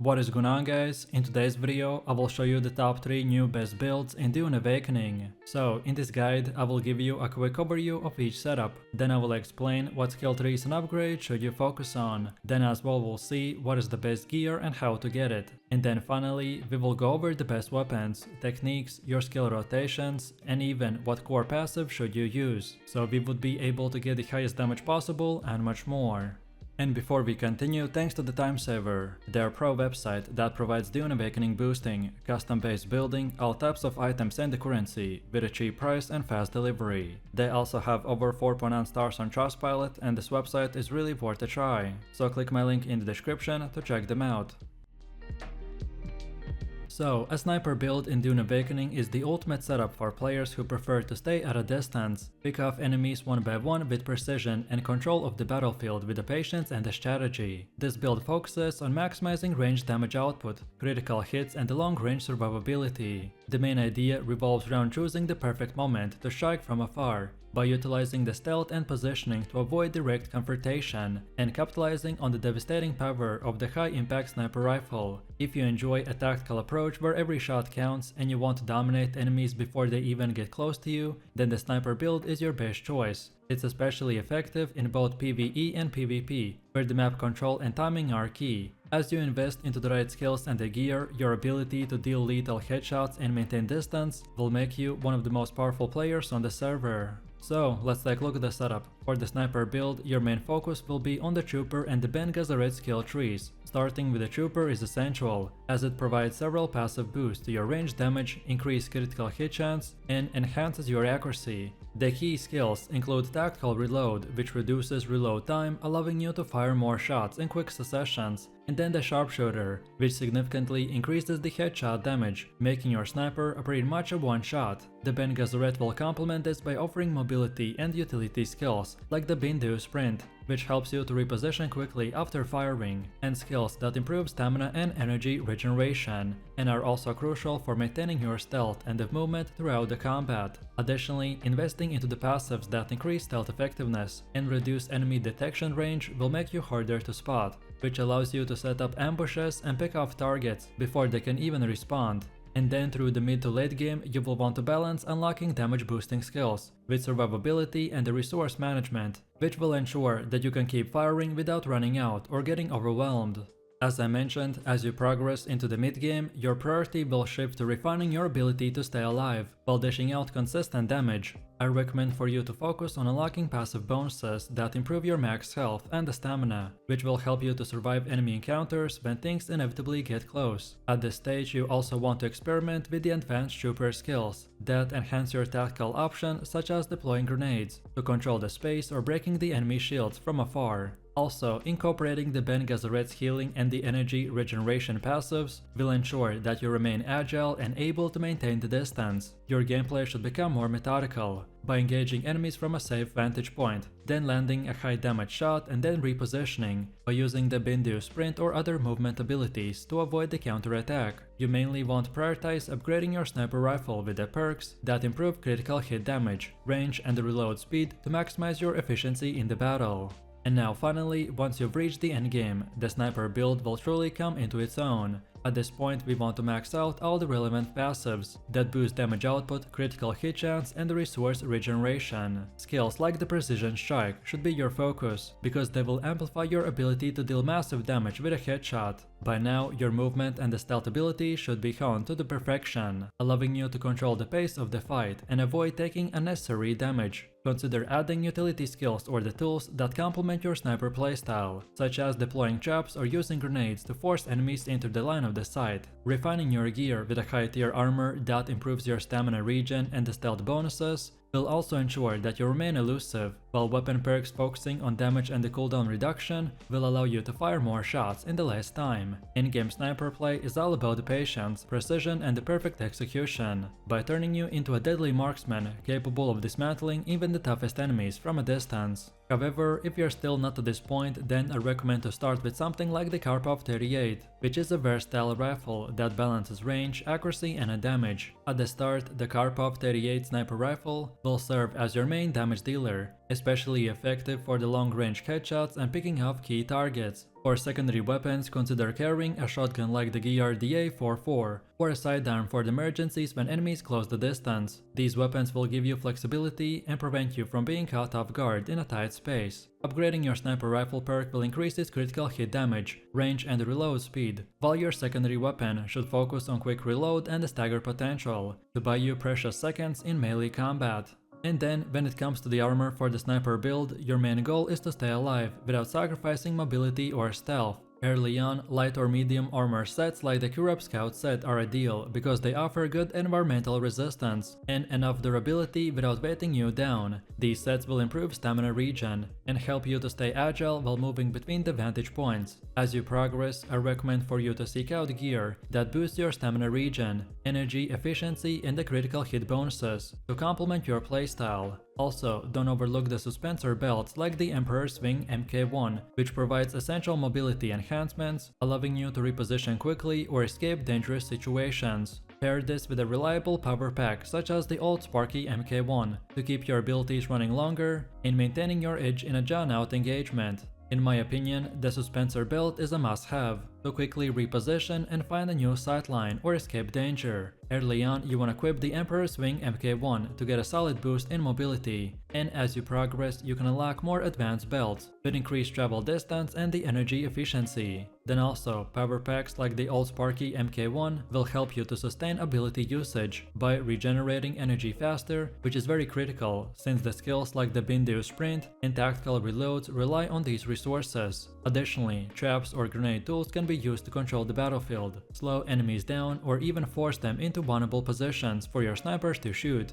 What is going on, guys? In today's video I will show you the top 3 new best builds in Dune Awakening. So in this guide I will give you a quick overview of each setup, then I will explain what skill trees and upgrades should you focus on, then as well we'll see what is the best gear and how to get it, and then finally we will go over the best weapons, techniques, your skill rotations, and even what core passive should you use, so we would be able to get the highest damage possible and much more. And before we continue, thanks to the Time Saver, their pro website that provides Dune Awakening boosting, custom-based building, all types of items and the currency, with a cheap price and fast delivery. They also have over 4.9 stars on Trustpilot, and this website is really worth a try. So click my link in the description to check them out. So, a sniper build in Dune Awakening is the ultimate setup for players who prefer to stay at a distance, pick off enemies one by one with precision, and control of the battlefield with the patience and the strategy. This build focuses on maximizing range damage output, critical hits, and the long-range survivability. The main idea revolves around choosing the perfect moment to strike from afar, by utilizing the stealth and positioning to avoid direct confrontation, and capitalizing on the devastating power of the high-impact sniper rifle. If you enjoy a tactical approach where every shot counts and you want to dominate enemies before they even get close to you, then the sniper build is your best choice. It's especially effective in both PvE and PvP, where the map control and timing are key. As you invest into the right skills and the gear, your ability to deal lethal headshots and maintain distance will make you one of the most powerful players on the server. So, let's take a look at the setup. For the sniper build, your main focus will be on the Trooper and the Ben Gesserit skill trees. Starting with the Trooper is essential, as it provides several passive boosts to your range damage, increased critical hit chance, and enhances your accuracy. The key skills include Tactical Reload, which reduces reload time, allowing you to fire more shots in quick successions, and then the Sharpshooter, which significantly increases the headshot damage, making your sniper pretty much a one-shot. The Ben Gesserit will complement this by offering mobility and utility skills, like the Bindu Sprint, which helps you to reposition quickly after firing, and skills that improve stamina and energy regeneration, and are also crucial for maintaining your stealth and the movement throughout the combat. Additionally, investing into the passives that increase stealth effectiveness and reduce enemy detection range will make you harder to spot, which allows you to set up ambushes and pick off targets before they can even respond. And then through the mid to late game, you will want to balance unlocking damage boosting skills with survivability and the resource management, which will ensure that you can keep firing without running out or getting overwhelmed. As I mentioned, as you progress into the mid-game, your priority will shift to refining your ability to stay alive, while dishing out consistent damage. I recommend for you to focus on unlocking passive bonuses that improve your max health and the stamina, which will help you to survive enemy encounters when things inevitably get close. At this stage, you also want to experiment with the advanced Trooper skills that enhance your tactical options, such as deploying grenades to control the space or breaking the enemy shields from afar. Also, incorporating the Ben Gesserit's healing and the energy regeneration passives will ensure that you remain agile and able to maintain the distance. Your gameplay should become more methodical, by engaging enemies from a safe vantage point, then landing a high damage shot and then repositioning, by using the Bindu Sprint or other movement abilities to avoid the counterattack. You mainly want to prioritize upgrading your sniper rifle with the perks that improve critical hit damage, range, and the reload speed to maximize your efficiency in the battle. And now finally, once you've reached the endgame, the sniper build will truly come into its own. At this point, we want to max out all the relevant passives that boost damage output, critical hit chance, and the resource regeneration. Skills like the Precision Strike should be your focus, because they will amplify your ability to deal massive damage with a headshot. By now, your movement and the stealth ability should be honed to the perfection, allowing you to control the pace of the fight and avoid taking unnecessary damage. Consider adding utility skills or the tools that complement your sniper playstyle, such as deploying traps or using grenades to force enemies into the line of the sight. Refining your gear with a high tier armor that improves your stamina regen and the stealth bonuses will also ensure that you remain elusive, while weapon perks focusing on damage and the cooldown reduction will allow you to fire more shots in the less time. In-game sniper play is all about the patience, precision, and the perfect execution, by turning you into a deadly marksman capable of dismantling even the toughest enemies from a distance. However, if you're still not to this point, then I recommend to start with something like the Karpov 38, which is a versatile rifle that balances range, accuracy, and damage. At the start, the Karpov 38 sniper rifle will serve as your main damage dealer, especially effective for the long-range headshots and picking off key targets. For secondary weapons, consider carrying a shotgun like the Gear DA-44 or a sidearm for the emergencies when enemies close the distance. These weapons will give you flexibility and prevent you from being caught off guard in a tight space. Upgrading your sniper rifle perk will increase its critical hit damage, range and reload speed, while your secondary weapon should focus on quick reload and the stagger potential to buy you precious seconds in melee combat. And then, when it comes to the armor for the sniper build, your main goal is to stay alive without sacrificing mobility or stealth. Early on, light or medium armor sets like the Kurab Scout set are ideal because they offer good environmental resistance and enough durability without weighting you down. These sets will improve stamina regen and help you to stay agile while moving between the vantage points. As you progress, I recommend for you to seek out gear that boosts your stamina regen, energy efficiency and the critical hit bonuses to complement your playstyle. Also, don't overlook the suspensor belts like the Emperor's Wing Mk1, which provides essential mobility enhancements, allowing you to reposition quickly or escape dangerous situations. Pair this with a reliable power pack such as the old Sparky Mk1 to keep your abilities running longer and maintaining your edge in a drawn-out engagement. In my opinion, the suspensor belt is a must-have to quickly reposition and find a new sightline or escape danger. Early on, you want to equip the Emperor's Wing Mk1 to get a solid boost in mobility, and as you progress, you can unlock more advanced belts with increased travel distance and the energy efficiency. Then also, power packs like the old Sparky Mk1 will help you to sustain ability usage by regenerating energy faster, which is very critical since the skills like the Bindu Sprint and tactical reloads rely on these resources. Additionally, traps or grenade tools can be used to control the battlefield, slow enemies down, or even force them into vulnerable positions for your snipers to shoot.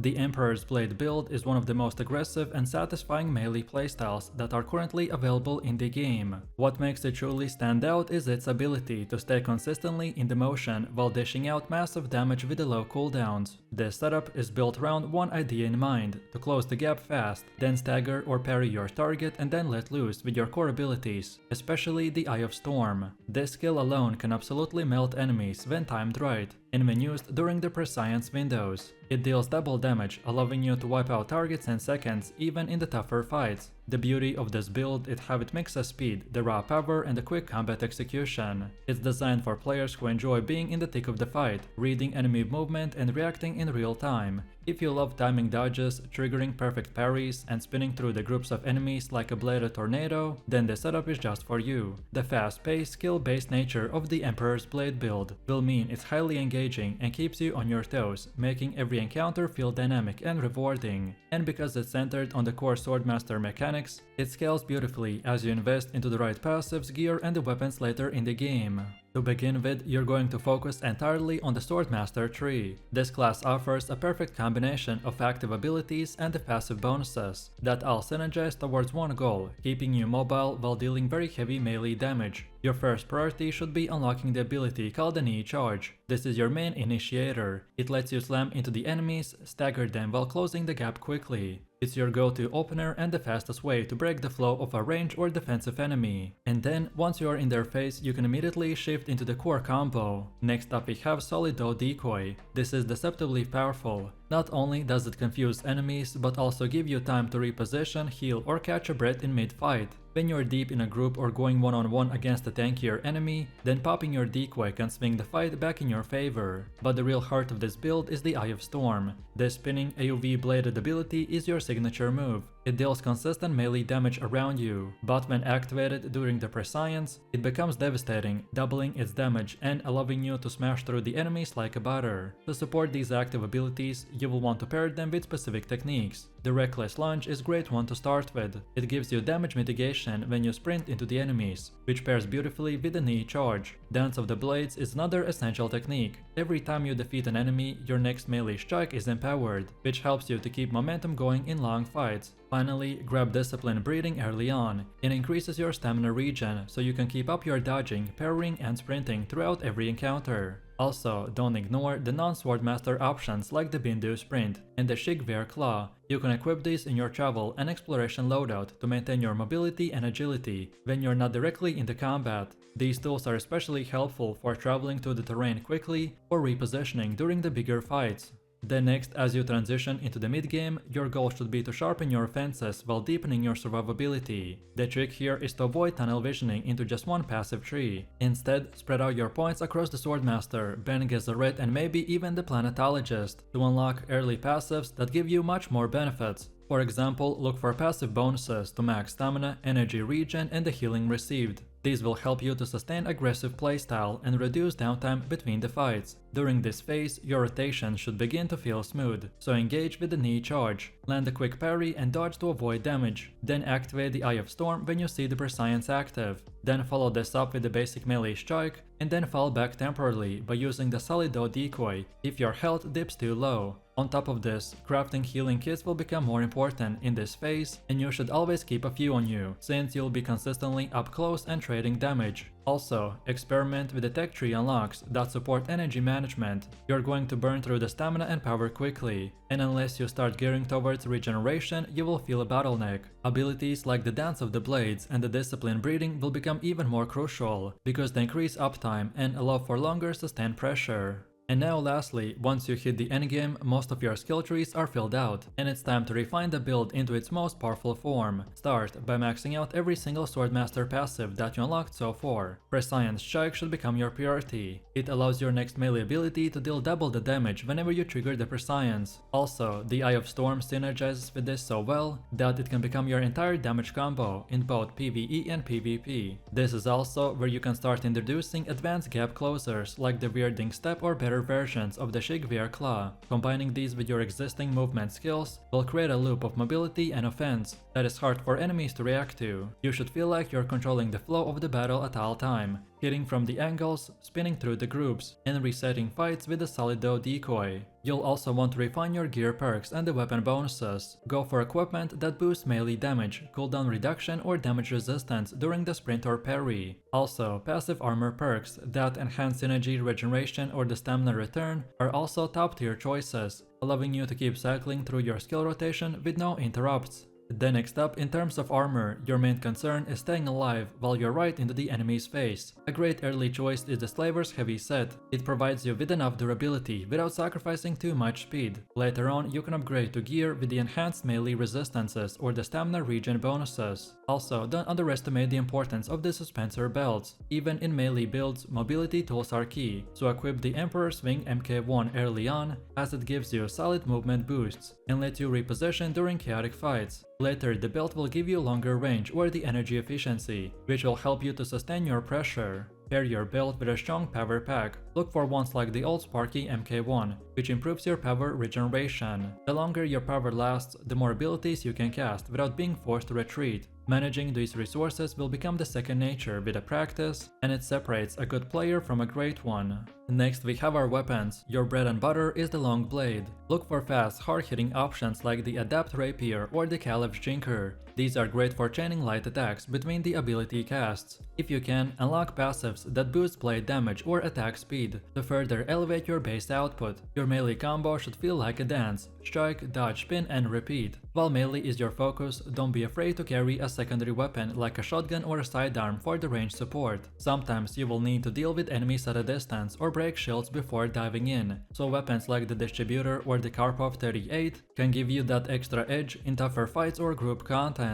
The Emperor's Blade build is one of the most aggressive and satisfying melee playstyles that are currently available in the game. What makes it truly stand out is its ability to stay consistently in the motion while dishing out massive damage with the low cooldowns. This setup is built around one idea in mind: to close the gap fast, then stagger or parry your target and then let loose with your core abilities, especially the Eye of Storm. This skill alone can absolutely melt enemies when timed right, and when used during the prescience windows. It deals double damage, allowing you to wipe out targets in seconds even in the tougher fights. The beauty of this build is how it mixes speed, the raw power and the quick combat execution. It's designed for players who enjoy being in the thick of the fight, reading enemy movement and reacting in real time. If you love timing dodges, triggering perfect parries, and spinning through the groups of enemies like a bladed tornado, then the setup is just for you. The fast-paced, skill-based nature of the Emperor's Blade build will mean it's highly engaging and keeps you on your toes, making every encounter feel dynamic and rewarding. And because it's centered on the core Swordmaster mechanics, it scales beautifully as you invest into the right passives, gear, and the weapons later in the game. To begin with, you're going to focus entirely on the Swordmaster tree. This class offers a perfect combination of active abilities and the passive bonuses that all synergize towards one goal, keeping you mobile while dealing very heavy melee damage. Your first priority should be unlocking the ability called the Knee Charge. This is your main initiator. It lets you slam into the enemies, stagger them while closing the gap quickly. It's your go-to opener and the fastest way to break the flow of a range or defensive enemy. And then, once you are in their face, you can immediately shift into the core combo. Next up we have Solido Decoy. This is deceptively powerful. Not only does it confuse enemies, but also give you time to reposition, heal, or catch a breath in mid-fight. When you're deep in a group or going one-on-one against a tankier enemy, then popping your decoy can swing the fight back in your favor. But the real heart of this build is the Eye of Storm. This spinning AoV bladed ability is your signature move. It deals consistent melee damage around you, but when activated during the prescience, it becomes devastating, doubling its damage and allowing you to smash through the enemies like a butter. To support these active abilities, you will want to pair them with specific techniques. The Reckless Lunge is a great one to start with. It gives you damage mitigation when you sprint into the enemies, which pairs beautifully with the Knee Charge. Dance of the Blades is another essential technique. Every time you defeat an enemy, your next melee strike is empowered, which helps you to keep momentum going in long fights. Finally, grab Discipline Breathing early on. It increases your stamina regen so you can keep up your dodging, parrying and sprinting throughout every encounter. Also, don't ignore the non-Swordmaster options like the Bindu Sprint and the Shigvear Claw. You can equip these in your travel and exploration loadout to maintain your mobility and agility when you're not directly in the combat. These tools are especially helpful for traveling through the terrain quickly or repositioning during the bigger fights. Then next, as you transition into the mid-game, your goal should be to sharpen your offenses while deepening your survivability. The trick here is to avoid tunnel visioning into just one passive tree. Instead, spread out your points across the Swordmaster, Bene Gesserit, and maybe even the Planetologist to unlock early passives that give you much more benefits. For example, look for passive bonuses to max stamina, energy regen, and the healing received. These will help you to sustain aggressive playstyle and reduce downtime between the fights. During this phase, your rotation should begin to feel smooth, so engage with the knee charge, land a quick parry and dodge to avoid damage, then activate the Eye of Storm when you see the Prescience active. Then follow this up with the basic melee strike, and then fall back temporarily by using the Solido decoy if your health dips too low. On top of this, crafting healing kits will become more important in this phase, and you should always keep a few on you, since you'll be consistently up close and trading damage. Also, experiment with the tech tree unlocks that support energy management. You're going to burn through the stamina and power quickly, and unless you start gearing towards regeneration, you will feel a bottleneck. Abilities like the Dance of the Blades and the Discipline Breathing will become even more crucial, because they increase uptime and allow for longer sustained pressure. And now lastly, once you hit the endgame, most of your skill trees are filled out, and it's time to refine the build into its most powerful form. Start by maxing out every single Swordmaster passive that you unlocked so far. Prescience Strike should become your priority. It allows your next melee ability to deal double the damage whenever you trigger the Prescience. Also, the Eye of Storm synergizes with this so well that it can become your entire damage combo in both PvE and PvP. This is also where you can start introducing advanced gap closers like the Weirding Step or better versions of the Shigvear Claw. Combining these with your existing movement skills will create a loop of mobility and offense that is hard for enemies to react to. You should feel like you're controlling the flow of the battle at all time, hitting from the angles, spinning through the groups, and resetting fights with the Solido decoy. You'll also want to refine your gear perks and the weapon bonuses. Go for equipment that boosts melee damage, cooldown reduction, or damage resistance during the sprint or parry. Also, passive armor perks that enhance energy regeneration or the stamina return are also top tier choices, allowing you to keep cycling through your skill rotation with no interrupts. Then next up, in terms of armor, your main concern is staying alive while you're right into the enemy's face. A great early choice is the Slaver's Heavy Set. It provides you with enough durability without sacrificing too much speed. Later on, you can upgrade to gear with the enhanced melee resistances or the stamina regen bonuses. Also, don't underestimate the importance of the Suspensor belts. Even in melee builds, mobility tools are key, so equip the Emperor's Wing MK1 early on, as it gives you solid movement boosts and lets you reposition during chaotic fights. Later, the belt will give you longer range or the energy efficiency, which will help you to sustain your pressure. Pair your belt with a strong power pack. Look for ones like the old Sparky MK1, which improves your power regeneration. The longer your power lasts, the more abilities you can cast without being forced to retreat. Managing these resources will become the second nature with a practice, and it separates a good player from a great one. Next we have our weapons. Your bread and butter is the long blade. Look for fast, hard-hitting options like the Adept Rapier or the Caliph Jinker. These are great for chaining light attacks between the ability casts. If you can, unlock passives that boost blade damage or attack speed to further elevate your base output. Your melee combo should feel like a dance. Strike, dodge, spin, and repeat. While melee is your focus, don't be afraid to carry a secondary weapon like a shotgun or a sidearm for the range support. Sometimes you will need to deal with enemies at a distance or break shields before diving in, so weapons like the Distributor or the Karpov 38 can give you that extra edge in tougher fights or group content.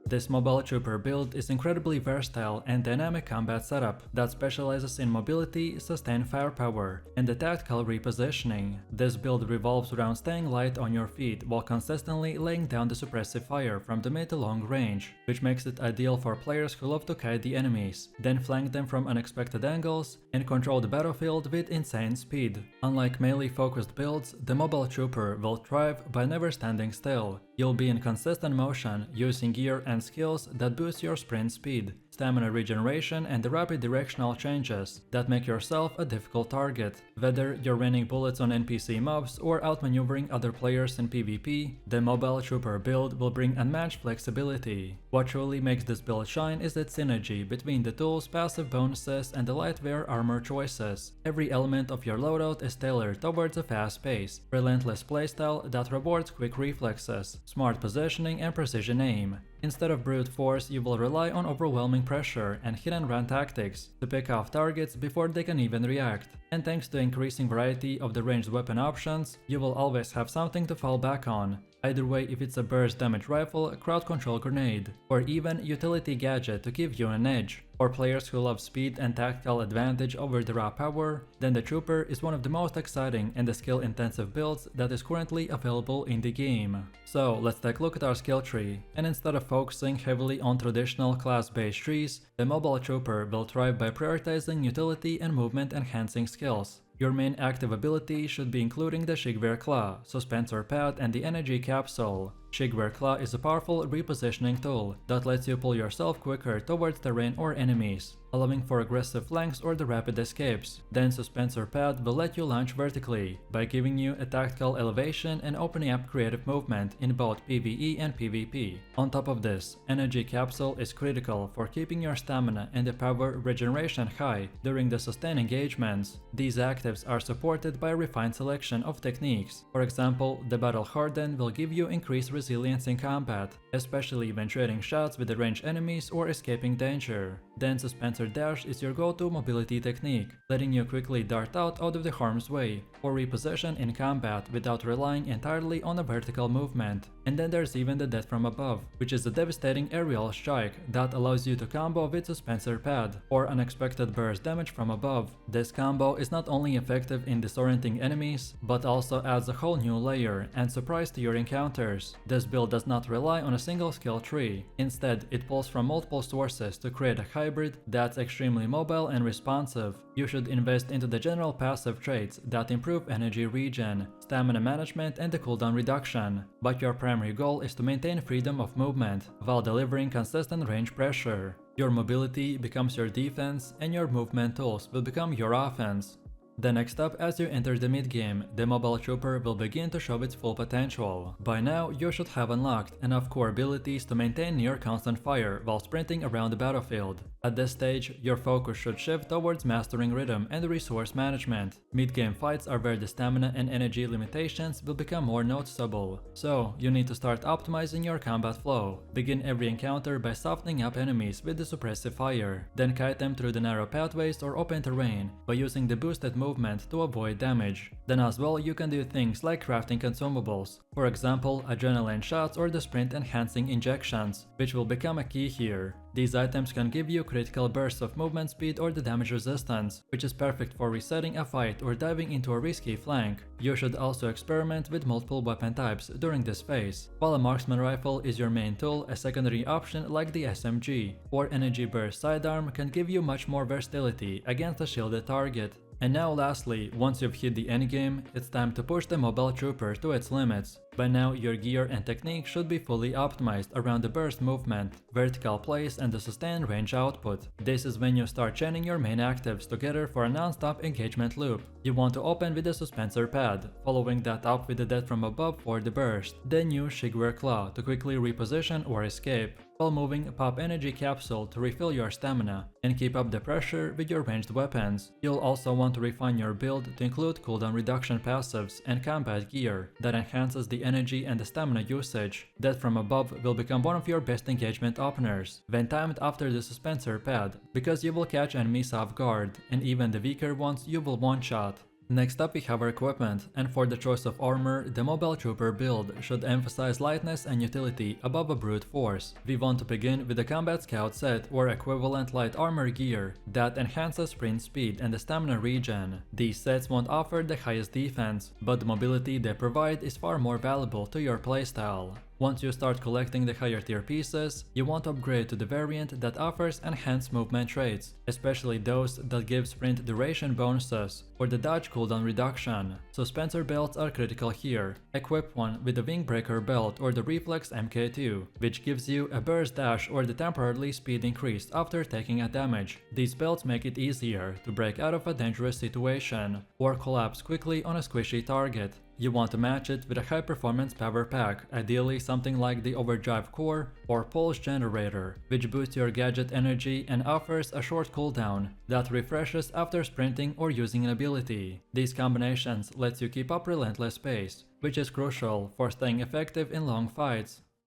This Mobile Trooper build is incredibly versatile and dynamic combat setup that specializes in mobility, sustained firepower, and the tactical repositioning. This build revolves around staying light on your feet while consistently laying down the suppressive fire from the mid to long range, which makes it ideal for players who love to kite the enemies, then flank them from unexpected angles, and control the battlefield with insane speed. Unlike melee-focused builds, the Mobile Trooper will thrive by never standing still. You'll be in consistent motion, using gear and skills that boost your sprint speed, stamina regeneration, and the rapid directional changes that make yourself a difficult target. Whether you're raining bullets on NPC mobs or outmaneuvering other players in PvP, the Mobile Trooper build will bring unmatched flexibility. What truly makes this build shine is its synergy between the tools, passive bonuses, and the lightwear armor choices. Every element of your loadout is tailored towards a fast pace, relentless playstyle that rewards quick reflexes, smart positioning, and precision aim. Instead of brute force, you will rely on overwhelming pressure and hit-and-run tactics to pick off targets before they can even react. And thanks to increasing variety of the ranged weapon options, you will always have something to fall back on. Either way, if it's a burst damage rifle, crowd control grenade, or even utility gadget to give you an edge. For players who love speed and tactical advantage over the raw power, then the Trooper is one of the most exciting and the skill-intensive builds that is currently available in the game. So let's take a look at our skill tree, and instead of focusing heavily on traditional class-based trees, the Mobile Trooper will thrive by prioritizing utility and movement-enhancing skills. Your main active ability should be including the Shigwear Claw, Suspensor Pad and the Energy Capsule. Shigwear Claw is a powerful repositioning tool that lets you pull yourself quicker towards terrain or enemies, allowing for aggressive flanks or the rapid escapes. Then Suspensor Pad will let you launch vertically by giving you a tactical elevation and opening up creative movement in both PvE and PvP. On top of this, Energy Capsule is critical for keeping your stamina and the power regeneration high during the sustained engagements. These actives are supported by a refined selection of techniques. For example, the Battle Harden will give you increased resilience in combat, especially when trading shots with the ranged enemies or escaping danger. Then Suspensor Dash is your go-to mobility technique, letting you quickly dart out of the harm's way, or reposition in combat without relying entirely on a vertical movement. And then there's even the Death from Above, which is a devastating aerial strike that allows you to combo with Suspensor Pad, or unexpected burst damage from above. This combo is not only effective in disorienting enemies, but also adds a whole new layer and surprise to your encounters. This build does not rely on a single skill tree. Instead, it pulls from multiple sources to create a hybrid that's extremely mobile and responsive. You should invest into the general passive traits that improve energy regen, stamina management and the cooldown reduction, but your primary goal is to maintain freedom of movement while delivering consistent range pressure. Your mobility becomes your defense and your movement tools will become your offense. The next up, as you enter the mid-game, the Mobile Trooper will begin to show its full potential. By now, you should have unlocked enough core abilities to maintain near constant fire while sprinting around the battlefield. At this stage, your focus should shift towards mastering rhythm and resource management. Mid-game fights are where the stamina and energy limitations will become more noticeable, so you need to start optimizing your combat flow. Begin every encounter by softening up enemies with the suppressive fire, then kite them through the narrow pathways or open terrain by using the boosted movement to avoid damage. Then as well, you can do things like crafting consumables, for example adrenaline shots or the sprint enhancing injections, which will become a key here. These items can give you critical bursts of movement speed or the damage resistance, which is perfect for resetting a fight or diving into a risky flank. You should also experiment with multiple weapon types during this phase. While a marksman rifle is your main tool, a secondary option like the SMG or energy burst sidearm can give you much more versatility against a shielded target. And now lastly, once you've hit the endgame, it's time to push the Mobile Trooper to its limits. By now, your gear and technique should be fully optimized around the burst movement, vertical place and the sustained range output. This is when you start chaining your main actives together for a non-stop engagement loop. You want to open with the Suspensor Pad, following that up with the Death from Above for the burst, then use Shigwear Claw to quickly reposition or escape. While moving, pop Energy Capsule to refill your stamina, and keep up the pressure with your ranged weapons. You'll also want to refine your build to include cooldown reduction passives and combat gear that enhances the energy and the stamina usage. Death from Above will become one of your best engagement openers when timed after the Suspensor Pad, because you will catch enemies off guard, and even the weaker ones you will one-shot. Next up we have our equipment, and for the choice of armor, the Mobile Trooper build should emphasize lightness and utility above a brute force. We want to begin with the Combat Scout set or equivalent light armor gear that enhances sprint speed and the stamina regen. These sets won't offer the highest defense, but the mobility they provide is far more valuable to your playstyle. Once you start collecting the higher tier pieces, you want to upgrade to the variant that offers enhanced movement traits, especially those that give sprint duration bonuses or the dodge cooldown reduction. Suspensor belts are critical here. Equip one with the Wingbreaker belt or the Reflex MK2, which gives you a burst dash or the temporarily speed increase after taking a damage. These belts make it easier to break out of a dangerous situation or collapse quickly on a squishy target. You want to match it with a high-performance power pack, ideally something like the Overdrive Core or Pulse Generator, which boosts your gadget energy and offers a short cooldown that refreshes after sprinting or using an ability. These combinations lets you keep up relentless pace, which is crucial for staying effective in long fights.